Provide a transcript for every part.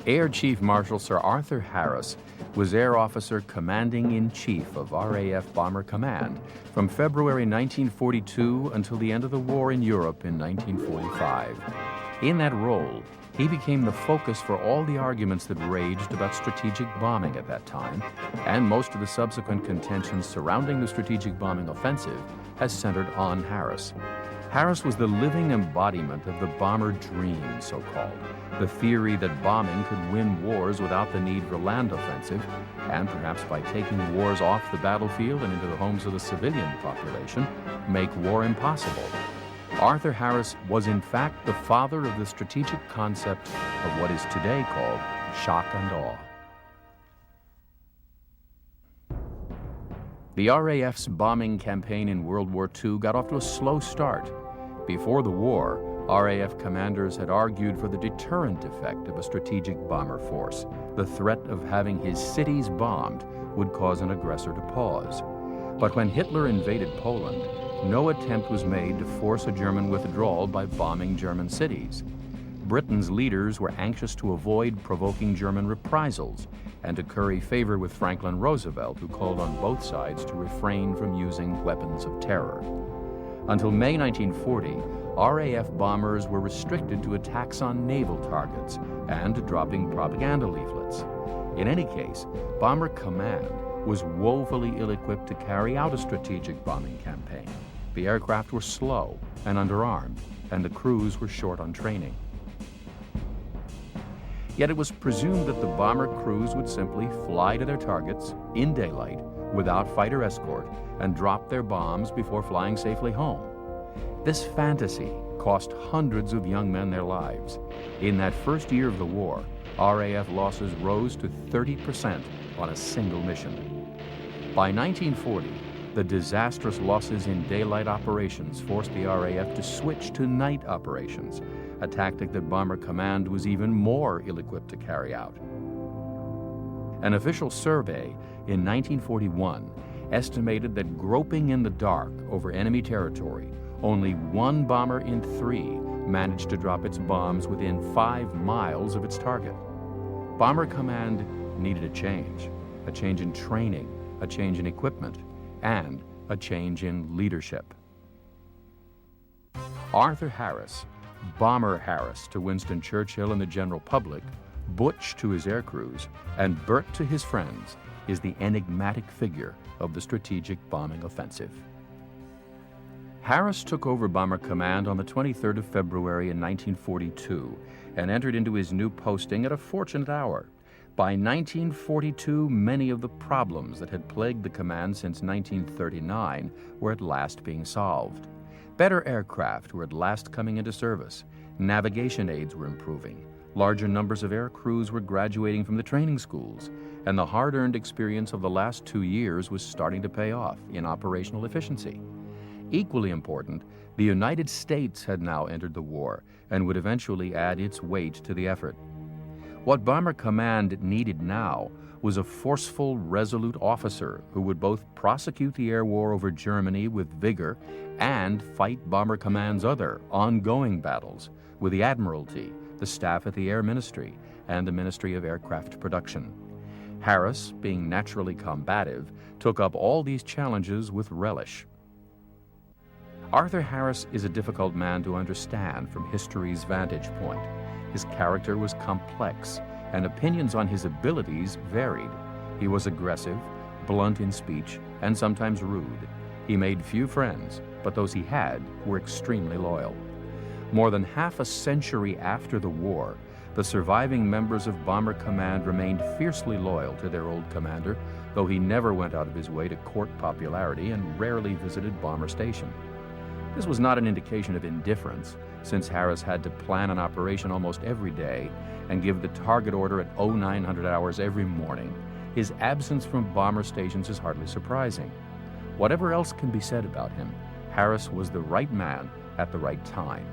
Air Chief Marshal Sir Arthur Harris was Air Officer Commanding-in-Chief of RAF Bomber Command from February 1942 until the end of the war in Europe in 1945. In that role, he became the focus for all the arguments that raged about strategic bombing at that time, and most of the subsequent contention surrounding the strategic bombing offensive has centered on Harris. Harris was the living embodiment of the bomber dream, so-called, the theory that bombing could win wars without the need for land offensive, and perhaps by taking wars off the battlefield and into the homes of the civilian population, make war impossible. Arthur Harris was in fact the father of the strategic concept of what is today called shock and awe. The RAF's bombing campaign in World War II got off to a slow start. Before the war, RAF commanders had argued for the deterrent effect of a strategic bomber force. The threat of having his cities bombed would cause an aggressor to pause. But when Hitler invaded Poland, no attempt was made to force a German withdrawal by bombing German cities. Britain's leaders were anxious to avoid provoking German reprisals and to curry favor with Franklin Roosevelt, who called on both sides to refrain from using weapons of terror. Until May 1940, RAF bombers were restricted to attacks on naval targets and to dropping propaganda leaflets. In any case, Bomber Command was woefully ill-equipped to carry out a strategic bombing campaign. The aircraft were slow and underarmed, and the crews were short on training. Yet it was presumed that the bomber crews would simply fly to their targets in daylight without fighter escort and drop their bombs before flying safely home. This fantasy cost hundreds of young men their lives. In that first year of the war, RAF losses rose to 30% on a single mission. By 1940, the disastrous losses in daylight operations forced the RAF to switch to night operations, a tactic that Bomber Command was even more ill-equipped to carry out. An official survey in 1941 estimated that groping in the dark over enemy territory, only one bomber in 3 managed to drop its bombs within 5 miles of its target. Bomber Command needed a change in training, a change in equipment, and a change in leadership. Arthur Harris, Bomber Harris to Winston Churchill and the general public, Butch to his air crews, and Bert to his friends, is the enigmatic figure of the strategic bombing offensive. Harris took over Bomber Command on the 23rd of February in 1942 and entered into his new posting at a fortunate hour. By 1942, many of the problems that had plagued the command since 1939 were at last being solved. Better aircraft were at last coming into service. Navigation aids were improving. Larger numbers of air crews were graduating from the training schools, and the hard-earned experience of the last 2 years was starting to pay off in operational efficiency. Equally important, the United States had now entered the war and would eventually add its weight to the effort. What Bomber Command needed now was a forceful, resolute officer who would both prosecute the air war over Germany with vigor and fight Bomber Command's other ongoing battles with the Admiralty, the staff at the Air Ministry, and the Ministry of Aircraft Production. Harris, being naturally combative, took up all these challenges with relish. Arthur Harris is a difficult man to understand from history's vantage point. His character was complex, and opinions on his abilities varied. He was aggressive, blunt in speech, and sometimes rude. He made few friends, but those he had were extremely loyal. More than half a century after the war, the surviving members of Bomber Command remained fiercely loyal to their old commander, though he never went out of his way to court popularity and rarely visited Bomber Station. This was not an indication of indifference, since Harris had to plan an operation almost every day and give the target order at 0900 hours every morning. His absence from bomber stations is hardly surprising. Whatever else can be said about him, Harris was the right man at the right time.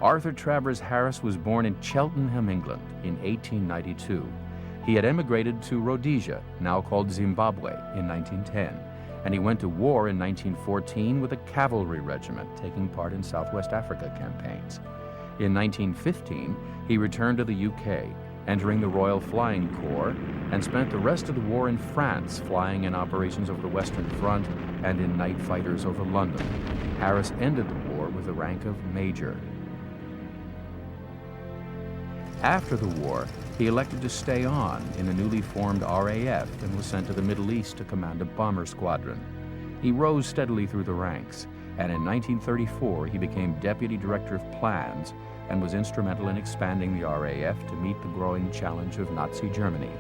Arthur Travers Harris was born in Cheltenham, England, in 1892. He had emigrated to Rhodesia, now called Zimbabwe, in 1910, and he went to war in 1914 with a cavalry regiment taking part in Southwest Africa campaigns. In 1915, he returned to the UK, entering the Royal Flying Corps, and spent the rest of the war in France, flying in operations over the Western Front and in night fighters over London. Harris ended the war with the rank of Major. After the war, he elected to stay on in the newly formed RAF and was sent to the Middle East to command a bomber squadron. He rose steadily through the ranks, and in 1934 he became Deputy Director of Plans and was instrumental in expanding the RAF to meet the growing challenge of Nazi Germany.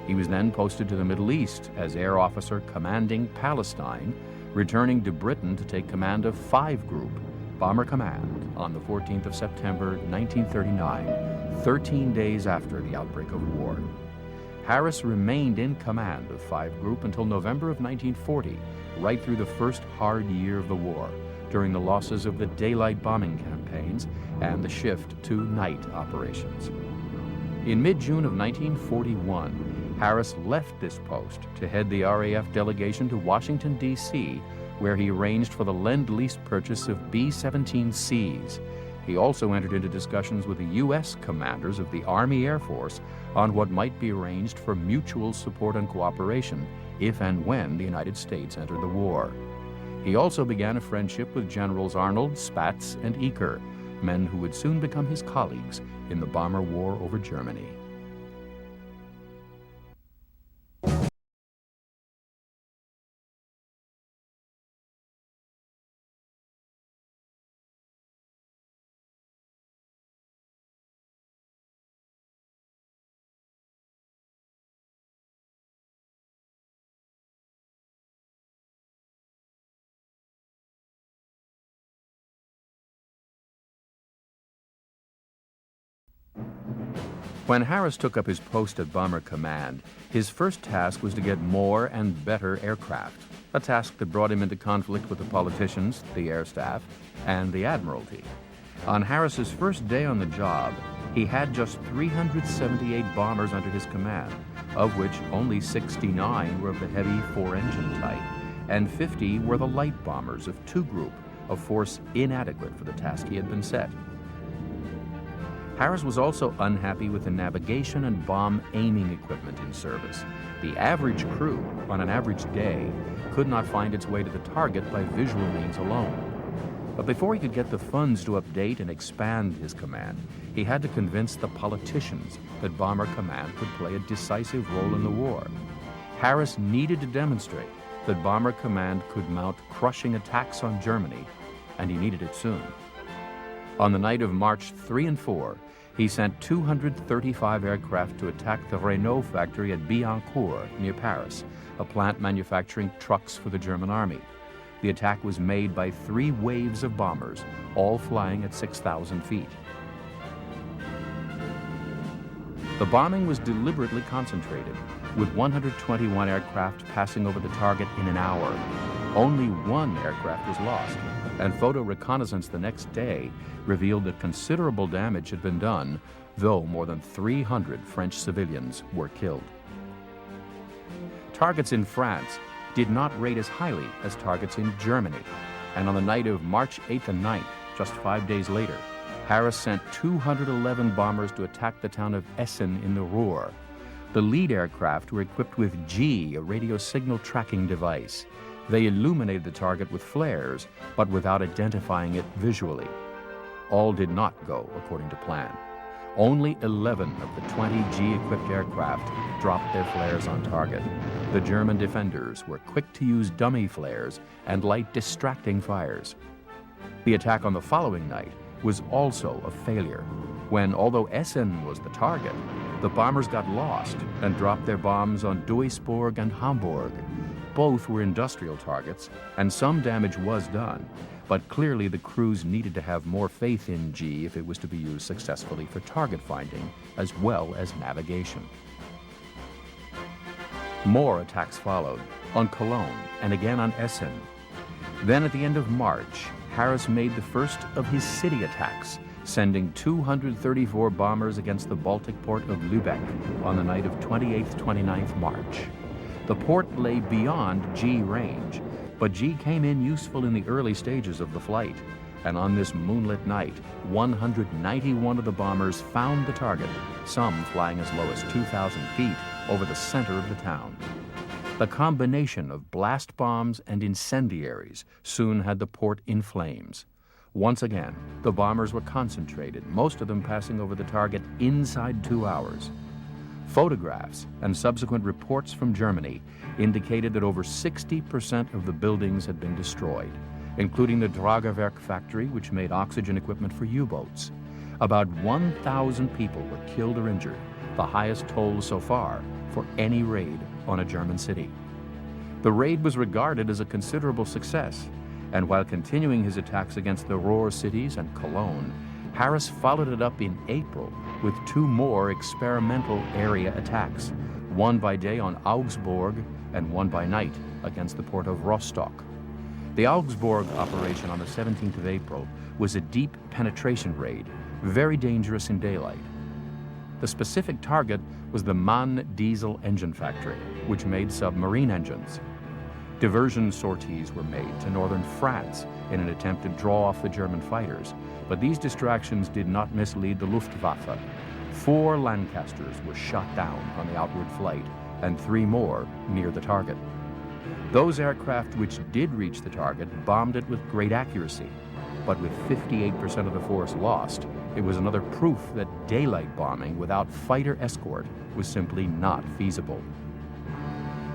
He was then posted to the Middle East as Air Officer commanding Palestine, returning to Britain to take command of 5 Group, Bomber Command, on the 14th of September 1939, 13 days after the outbreak of war. Harris remained in command of 5 Group until November of 1940, right through the first hard year of the war, during the losses of the daylight bombing campaigns and the shift to night operations. In mid-June of 1941, Harris left this post to head the RAF delegation to Washington, D.C., where he arranged for the Lend-Lease purchase of B-17Cs. He also entered into discussions with the U.S. commanders of the Army Air Force on what might be arranged for mutual support and cooperation if and when the United States entered the war. He also began a friendship with Generals Arnold, Spaatz, and Eaker, men who would soon become his colleagues in the bomber war over Germany. When Harris took up his post at Bomber Command, his first task was to get more and better aircraft, a task that brought him into conflict with the politicians, the air staff, and the Admiralty. On Harris's first day on the job, he had just 378 bombers under his command, of which only 69 were of the heavy 4-engine type, and 50 were the light bombers of 2 Group, a force inadequate for the task he had been set. Harris was also unhappy with the navigation and bomb aiming equipment in service. The average crew, on an average day, could not find its way to the target by visual means alone. But before he could get the funds to update and expand his command, he had to convince the politicians that Bomber Command could play a decisive role in the war. Harris needed to demonstrate that Bomber Command could mount crushing attacks on Germany, and he needed it soon. On the night of March 3 and 4, he sent 235 aircraft to attack the Renault factory at Billancourt, near Paris, a plant manufacturing trucks for the German army. The attack was made by 3 waves of bombers, all flying at 6,000 feet. The bombing was deliberately concentrated, with 121 aircraft passing over the target in an hour. Only 1 aircraft was lost, and photo reconnaissance the next day revealed that considerable damage had been done, though more than 300 French civilians were killed. Targets in France did not rate as highly as targets in Germany, and on the night of March 8th and 9th, just 5 days later, Harris sent 211 bombers to attack the town of Essen in the Ruhr. The lead aircraft were equipped with G, a radio signal tracking device. They illuminated the target with flares, but without identifying it visually. All did not go according to plan. Only 11 of the 20 G-equipped aircraft dropped their flares on target. The German defenders were quick to use dummy flares and light distracting fires. The attack on the following night was also a failure, when, although Essen was the target, the bombers got lost and dropped their bombs on Duisburg and Hamburg. Both were industrial targets, and some damage was done, but clearly the crews needed to have more faith in G if it was to be used successfully for target finding as well as navigation. More attacks followed, on Cologne and again on Essen. Then at the end of March, Harris made the first of his city attacks, sending 234 bombers against the Baltic port of Lübeck on the night of 28th-29th March. The port lay beyond G range, but G came in useful in the early stages of the flight. and on this moonlit night, 191 of the bombers found the target, some flying as low as 2,000 feet over the center of the town. The combination of blast bombs and incendiaries soon had the port in flames. Once again, the bombers were concentrated, most of them passing over the target inside 2 hours. Photographs and subsequent reports from Germany indicated that over 60% of the buildings had been destroyed, including the Dragerwerk factory, which made oxygen equipment for U-boats. About 1,000 people were killed or injured, the highest toll so far for any raid on a German city. The raid was regarded as a considerable success, and while continuing his attacks against the Ruhr cities and Cologne, Harris followed it up in April with 2 more experimental area attacks, one by day on Augsburg and one by night against the port of Rostock. The Augsburg operation on the 17th of April was a deep penetration raid, very dangerous in daylight. The specific target was the Mann diesel engine factory, which made submarine engines. Diversion sorties were made to northern France in an attempt to draw off the German fighters, but these distractions did not mislead the Luftwaffe. 4 Lancasters were shot down on the outward flight, and 3 more near the target. Those aircraft which did reach the target bombed it with great accuracy, but with 58% of the force lost, it was another proof that daylight bombing without fighter escort was simply not feasible.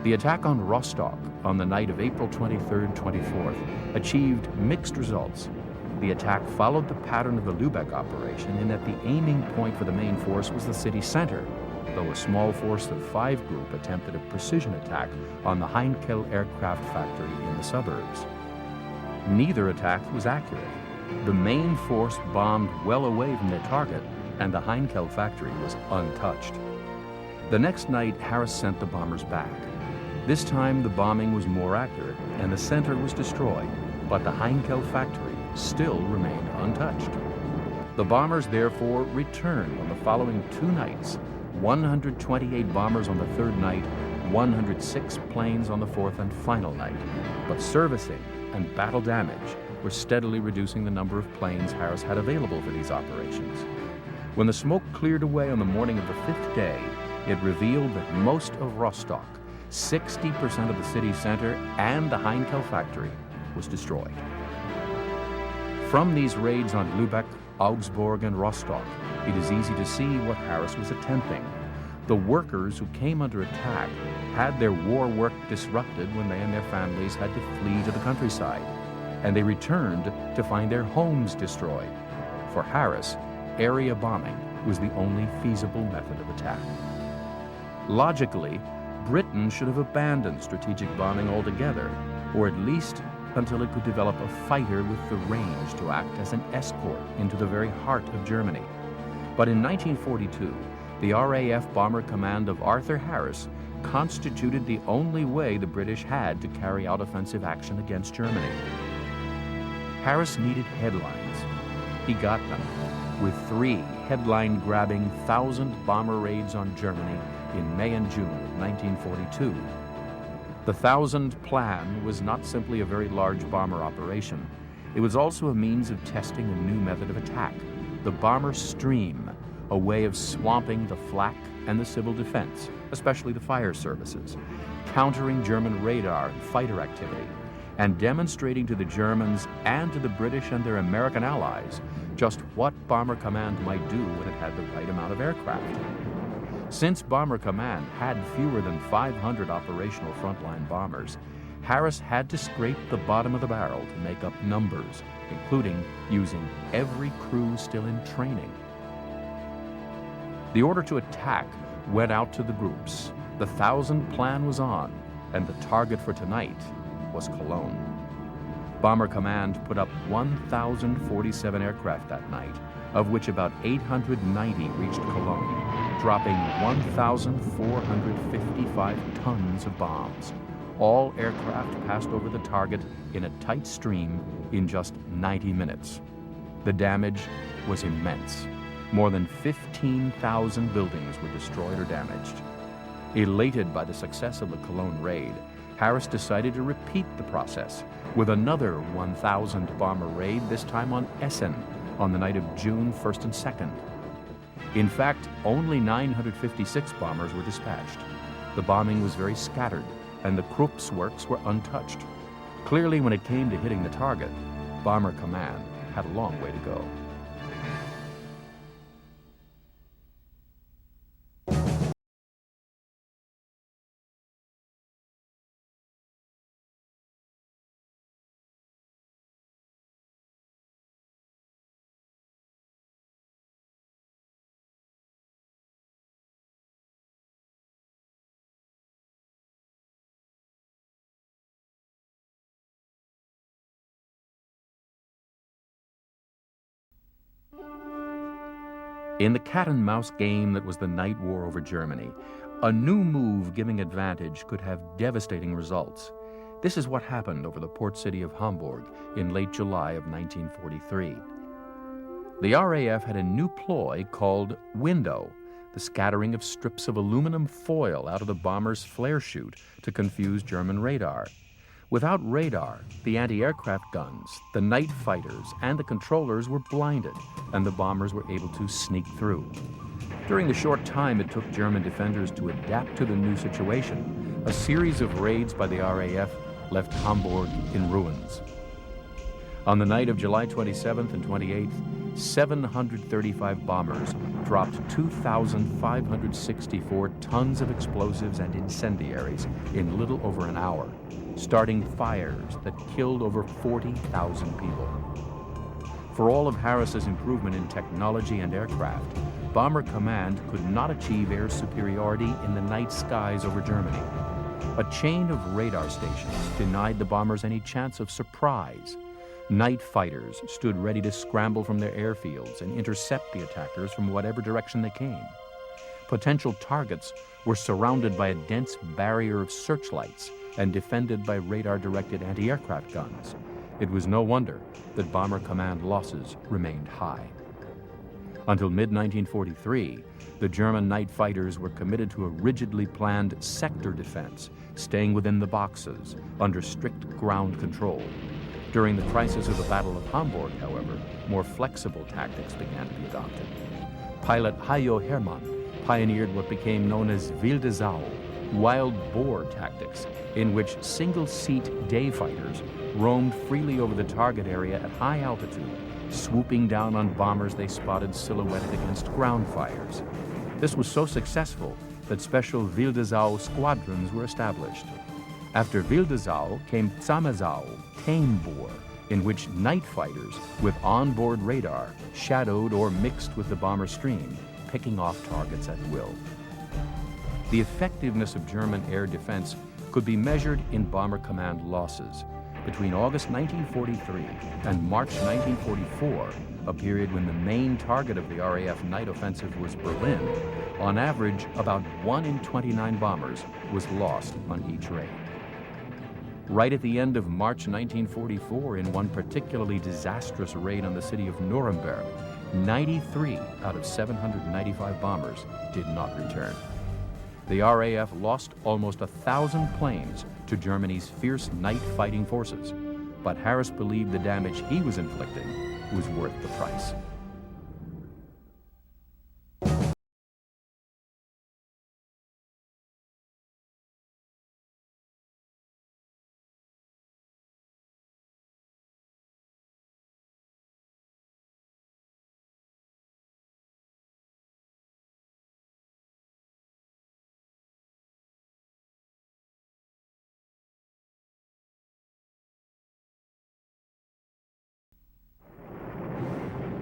The attack on Rostock on the night of April 23rd, 24th achieved mixed results. The attack followed the pattern of the Lübeck operation in that the aiming point for the main force was the city center, though a small force of 5 group attempted a precision attack on the Heinkel aircraft factory in the suburbs. Neither attack was accurate. The main force bombed well away from their target, and the Heinkel factory was untouched. The next night, Harris sent the bombers back. This time, the bombing was more accurate, and the center was destroyed, but the Heinkel factory still remained untouched. The bombers therefore returned on the following 2 nights, 128 bombers on the 3rd night, 106 planes on the 4th and final night. But servicing and battle damage were steadily reducing the number of planes Harris had available for these operations. When the smoke cleared away on the morning of the 5th day, it revealed that most of Rostock, 60% of the city center, and the Heinkel factory was destroyed. From these raids on Lübeck, Augsburg, and Rostock, it is easy to see what Harris was attempting. The workers who came under attack had their war work disrupted when they and their families had to flee to the countryside, and they returned to find their homes destroyed. For Harris, area bombing was the only feasible method of attack. Logically, Britain should have abandoned strategic bombing altogether, or at least until it could develop a fighter with the range to act as an escort into the very heart of Germany. But in 1942, the RAF Bomber Command of Arthur Harris constituted the only way the British had to carry out offensive action against Germany. Harris needed headlines. He got them, with 3 headline-grabbing 1,000 bomber raids on Germany in May and June of 1942. The 1,000 plan was not simply a very large bomber operation. It was also a means of testing a new method of attack, the bomber stream, a way of swamping the flak and the civil defense, especially the fire services, countering German radar and fighter activity, and demonstrating to the Germans and to the British and their American allies just what Bomber Command might do when it had the right amount of aircraft. Since Bomber Command had fewer than 500 operational frontline bombers, Harris had to scrape the bottom of the barrel to make up numbers, including using every crew still in training. The order to attack went out to the groups. The 1,000 plan was on, and the target for tonight was Cologne. Bomber Command put up 1,047 aircraft that night, of which about 890 reached Cologne, dropping 1,455 tons of bombs. All aircraft passed over the target in a tight stream in just 90 minutes. The damage was immense. More than 15,000 buildings were destroyed or damaged. Elated by the success of the Cologne raid, Harris decided to repeat the process with another 1,000 bomber raid, this time on Essen, on the night of June 1st and 2nd. In fact, only 956 bombers were dispatched. The bombing was very scattered, and the Krupp's works were untouched. Clearly, when it came to hitting the target, Bomber Command had a long way to go. In the cat-and-mouse game that was the night war over Germany, a new move giving advantage could have devastating results. This is what happened over the port city of Hamburg in late July of 1943. The RAF had a new ploy called window, the scattering of strips of aluminum foil out of the bomber's flare chute to confuse German radar. Without radar, the anti-aircraft guns, the night fighters, and the controllers were blinded, and the bombers were able to sneak through. During the short time it took German defenders to adapt to the new situation, a series of raids by the RAF left Hamburg in ruins. On the night of July 27th and 28th, 735 bombers dropped 2,564 tons of explosives and incendiaries in little over an hour, starting fires that killed over 40,000 people. For all of Harris's improvement in technology and aircraft, Bomber Command could not achieve air superiority in the night skies over Germany. A chain of radar stations denied the bombers any chance of surprise. Night fighters stood ready to scramble from their airfields and intercept the attackers from whatever direction they came. Potential targets were surrounded by a dense barrier of searchlights and defended by radar-directed anti-aircraft guns. It was no wonder that Bomber Command losses remained high. Until mid-1943, the German night fighters were committed to a rigidly planned sector defense, staying within the boxes, under strict ground control. During the crisis of the Battle of Hamburg, however, more flexible tactics began to be adopted. Pilot Hajo Hermann pioneered what became known as wilde Sau, wild boar tactics, in which single-seat day fighters roamed freely over the target area at high altitude, swooping down on bombers they spotted silhouetted against ground fires. This was so successful that special wilde Sau squadrons were established. After wilde Sau came zahme Sau, tame boar, in which night fighters with onboard radar shadowed or mixed with the bomber stream, picking off targets at will. The effectiveness of German air defense could be measured in Bomber Command losses. Between August 1943 and March 1944, a period when the main target of the RAF night offensive was Berlin, on average, about 1 in 29 bombers was lost on each raid. Right at the end of March 1944, in one particularly disastrous raid on the city of Nuremberg, 93 out of 795 bombers did not return. The RAF lost almost 1,000 planes to Germany's fierce night fighting forces, but Harris believed the damage he was inflicting was worth the price.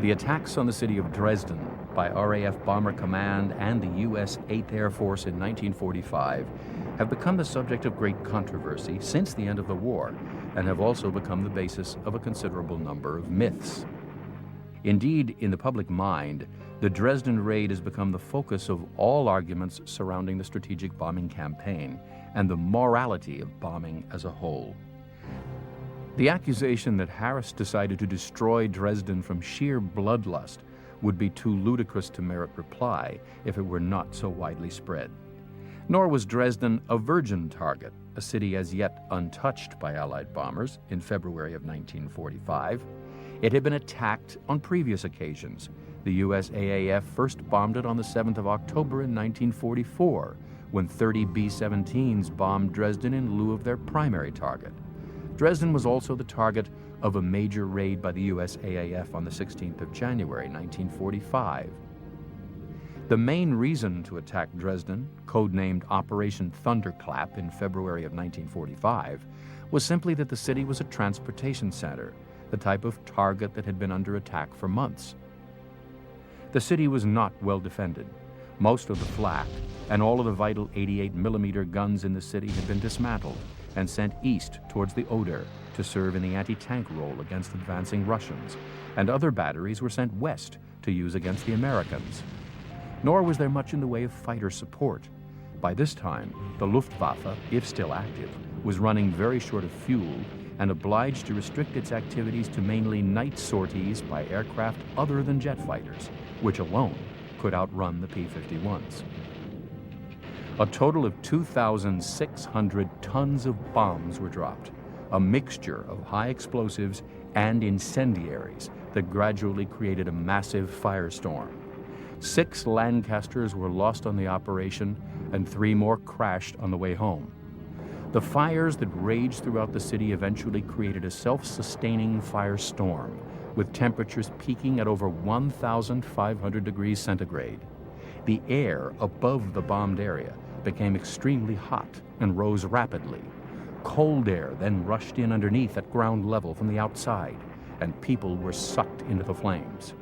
The attacks on the city of Dresden by RAF Bomber Command and the U.S. 8th Air Force in 1945 have become the subject of great controversy since the end of the war and have also become the basis of a considerable number of myths. Indeed, in the public mind, the Dresden raid has become the focus of all arguments surrounding the strategic bombing campaign and the morality of bombing as a whole. The accusation that Harris decided to destroy Dresden from sheer bloodlust would be too ludicrous to merit reply if it were not so widely spread. Nor was Dresden a virgin target. a city as yet untouched by Allied bombers, in February of 1945. It had been attacked on previous occasions. The USAAF first bombed it on the 7th of October in 1944, when 30 B-17s bombed Dresden in lieu of their primary target. Dresden was also the target of a major raid by the USAAF on the 16th of January, 1945. The main reason to attack Dresden, codenamed Operation Thunderclap in February of 1945, was simply that the city was a transportation center, the type of target that had been under attack for months. The city was not well defended. Most of the flak and all of the vital 88mm guns in the city had been dismantled and sent east towards the Oder to serve in the anti-tank role against advancing Russians, and other batteries were sent west to use against the Americans. Nor was there much in the way of fighter support. By this time, the Luftwaffe, if still active, was running very short of fuel and obliged to restrict its activities to mainly night sorties by aircraft other than jet fighters, which alone could outrun the P-51s. A total of 2,600 tons of bombs were dropped, a mixture of high explosives and incendiaries that gradually created a massive firestorm. 6 Lancasters were lost on the operation, and 3 more crashed on the way home. The fires that raged throughout the city eventually created a self-sustaining firestorm, with temperatures peaking at over 1,500 degrees centigrade. The air above the bombed area became extremely hot and rose rapidly. Cold air then rushed in underneath at ground level from the outside, and people were sucked into the flames.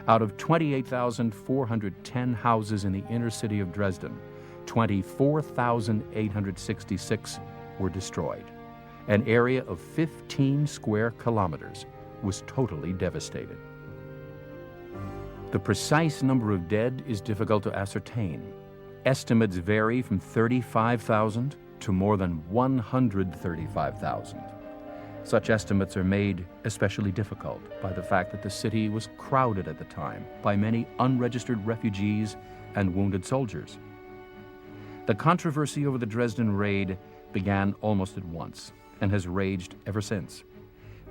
Out of 28,410 houses in the inner city of Dresden, 24,866 were destroyed. An area of 15 square kilometers was totally devastated. The precise number of dead is difficult to ascertain. Estimates vary from 35,000 to more than 135,000. Such estimates are made especially difficult by the fact that the city was crowded at the time by many unregistered refugees and wounded soldiers. The controversy over the Dresden raid began almost at once and has raged ever since.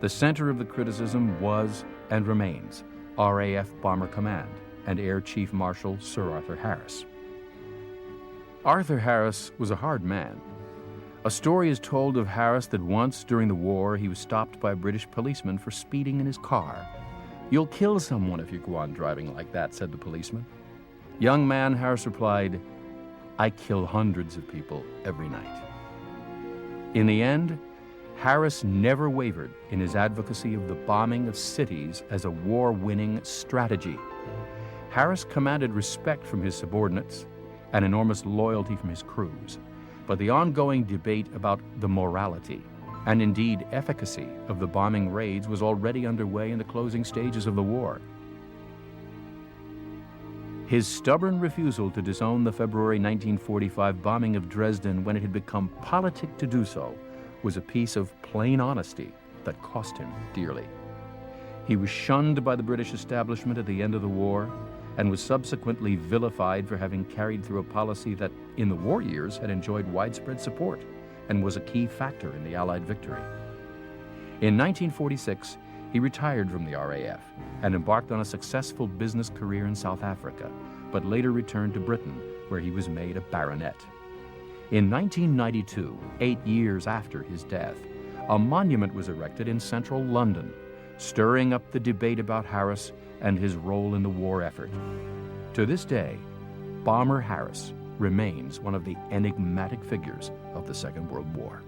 The center of the criticism was and remains RAF Bomber Command and Air Chief Marshal Sir Arthur Harris. Arthur Harris was a hard man. A story is told of Harris that once during the war he was stopped by a British policeman for speeding in his car. "You'll kill someone if you go on driving like that," said the policeman. "Young man," Harris replied, "I kill hundreds of people every night." In the end, Harris never wavered in his advocacy of the bombing of cities as a war-winning strategy. Harris commanded respect from his subordinates and enormous loyalty from his crews. But the ongoing debate about the morality and indeed efficacy of the bombing raids was already underway in the closing stages of the war. His stubborn refusal to disown the February 1945 bombing of Dresden when it had become politic to do so was a piece of plain honesty that cost him dearly. He was shunned by the British establishment at the end of the war and was subsequently vilified for having carried through a policy that, in the war years, had enjoyed widespread support and was a key factor in the Allied victory. In 1946, he retired from the RAF and embarked on a successful business career in South Africa, but later returned to Britain, where he was made a baronet. In 1992, 8 years after his death, a monument was erected in central London, stirring up the debate about Harris and his role in the war effort. To this day, Bomber Harris remains one of the enigmatic figures of the Second World War.